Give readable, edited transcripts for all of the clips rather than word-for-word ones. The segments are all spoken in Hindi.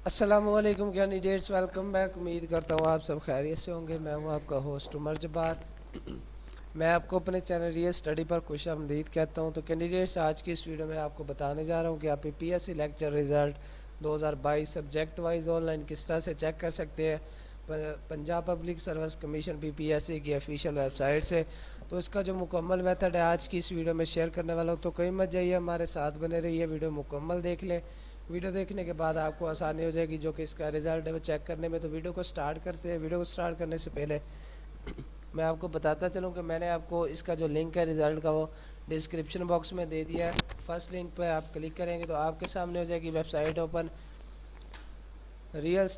अस्सलामुअलैकुम कैंडिडेट्स, वेलकम बैक। उम्मीद करता हूँ आप सब खैरियत से होंगे। मैं हूँ आपका होस्ट उमर जब्बार। मैं आपको अपने चैनल रियल स्टडी पर खुश आमदीद कहता हूँ। तो कैंडिडेट्स, आज की इस वीडियो में आपको बताने जा रहा हूँ कि आप PSC lecture result 2022 subject wise online किस तरह से चेक कर सकते हैं Punjab public service commission PPSC की ऑफिशियल वेबसाइट से। तो इसका जो मुकम्मल मेथड है आज की इस वीडियो में शेयर करने वाला हूँ। तो कहीं मत जाइए, हमारे साथ बने रहिए, वीडियो मुकम्मल देख लें। वीडियो देखने के बाद आपको आसानी हो जाएगी जो कि इसका रिज़ल्ट है वो चेक करने में। तो वीडियो को स्टार्ट करते हैं। वीडियो को स्टार्ट करने से पहले मैं आपको बताता चलूँ कि मैंने आपको इसका जो लिंक है रिज़ल्ट का वो डिस्क्रिप्शन बॉक्स में दे दिया है। फर्स्ट लिंक पर आप क्लिक करेंगे तो आपके सामने हो जाएगी website open, real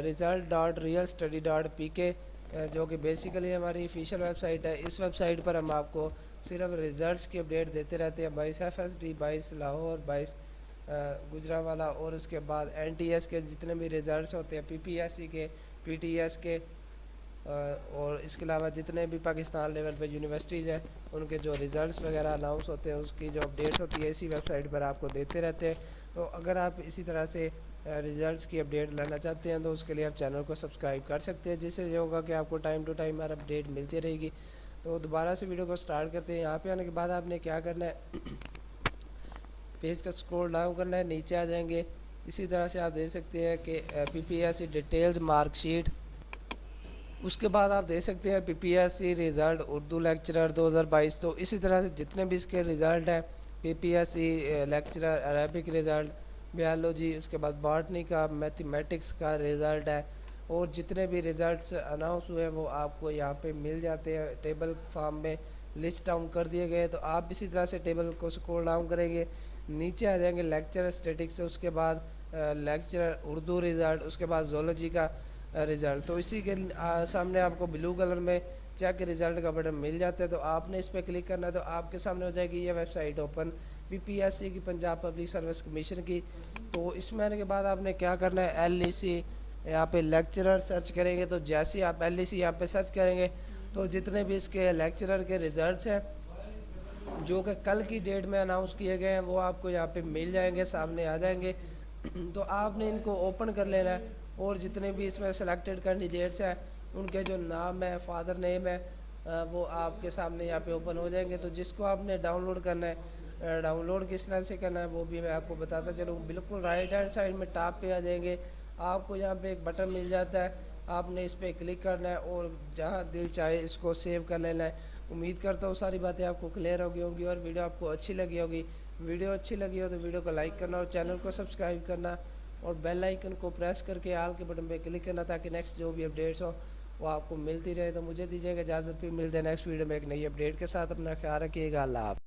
result dot real study dot P के, जो कि बेसिकली हमारी ऑफिशियल वेबसाइट है। इस वेबसाइट पर हम आपको सिर्फ रिज़ल्ट्स की अपडेट देते रहते हैं। 22 FSD, 22 लाहौर, 22 गुजरांवाला और उसके बाद NTS के जितने भी रिज़ल्ट्स होते हैं, PPSC के, PTS के, और इसके अलावा जितने भी पाकिस्तान लेवल पे यूनिवर्सिटीज़ हैं उनके जो रिज़ल्ट्स वगैरह अनाउंस होते हैं उसकी जो अपडेट्स होती है इसी वेबसाइट पर आपको देते रहते हैं। तो अगर आप इसी तरह से रिज़ल्ट्स की अपडेट लेना चाहते हैं तो उसके लिए आप चैनल को सब्सक्राइब कर सकते हैं, जिससे ये होगा कि आपको टाइम टू टाइम हर अपडेट मिलती रहेगी। तो दोबारा से वीडियो को स्टार्ट करते हैं। यहाँ पे आने के बाद आपने क्या करना है, पेज का स्क्रॉल डाउन करना है, नीचे आ जाएंगे। इसी तरह से आप देख सकते हैं कि PPSC डिटेल्स मार्कशीट, उसके बाद आप देख सकते हैं PPSC रिज़ल्ट उर्दू लेक्चरर 2022। तो इसी तरह से जितने भी इसके रिज़ल्ट हैं, PPSC lecturer Arabic result, biology, उसके बाद बॉटनी का, मैथमेटिक्स का रिज़ल्ट है, और जितने भी रिज़ल्ट्स अनाउंस हुए वो आपको यहाँ पे मिल जाते हैं टेबल फॉर्म में लिस्ट डाउन कर दिए गए। तो आप इसी तरह से टेबल को स्क्रॉल डाउन करेंगे, नीचे आ जाएंगे लेक्चरर स्टेटिक्स, उसके बाद लेक्चरर उर्दू रिज़ल्ट, उसके बाद जोलॉजी का रिज़ल्ट। तो इसी के सामने आपको ब्लू कलर में चेक रिज़ल्ट का बटन मिल जाता है। तो आपने इस पर क्लिक करना है तो आपके सामने हो जाएगी ये वेबसाइट ओपन, PPSC की, पंजाब पब्लिक सर्विस कमीशन की। तो इसमें आने के बाद आपने क्या करना है, LEC यहाँ पे लेक्चरर सर्च करेंगे। तो जैसे ही आप LEC यहाँ पे सर्च करेंगे तो जितने भी इसके लेक्चरर के रिज़ल्ट हैं जो कि कल की डेट में अनाउंस किए गए हैं वो आपको यहाँ पे मिल जाएंगे, सामने आ जाएंगे। तो आपने इनको ओपन कर लेना है और जितने भी इसमें सेलेक्टेड कैंडिडेट्स हैं उनके जो नाम है, फादर नेम है, वो आपके सामने यहाँ पे ओपन हो जाएंगे। तो जिसको आपने डाउनलोड करना है, डाउनलोड किस तरह से करना है वो भी मैं आपको बताता चलूँ। बिल्कुल राइट हैंड साइड में टॉप पे आ जाएंगे, आपको यहाँ पे एक बटन मिल जाता है, आपने इस पर क्लिक करना है और जहाँ दिल चाहे इसको सेव कर लेना है। उम्मीद करता हूँ सारी बातें आपको क्लियर होगी होंगी और वीडियो आपको अच्छी लगी होगी। वीडियो अच्छी लगी हो तो वीडियो को लाइक करना और चैनल को सब्सक्राइब करना और बेल आइकन को प्रेस करके आल के बटन पे क्लिक करना, ताकि नेक्स्ट जो भी अपडेट्स हो वो आपको मिलती रहे। तो मुझे दीजिएगा इजाज़त, भी मिलते हैं नेक्स्ट वीडियो में एक नई अपडेट के साथ। अपना ख्याल रखिएगा। अल्लाह हाफ़िज़।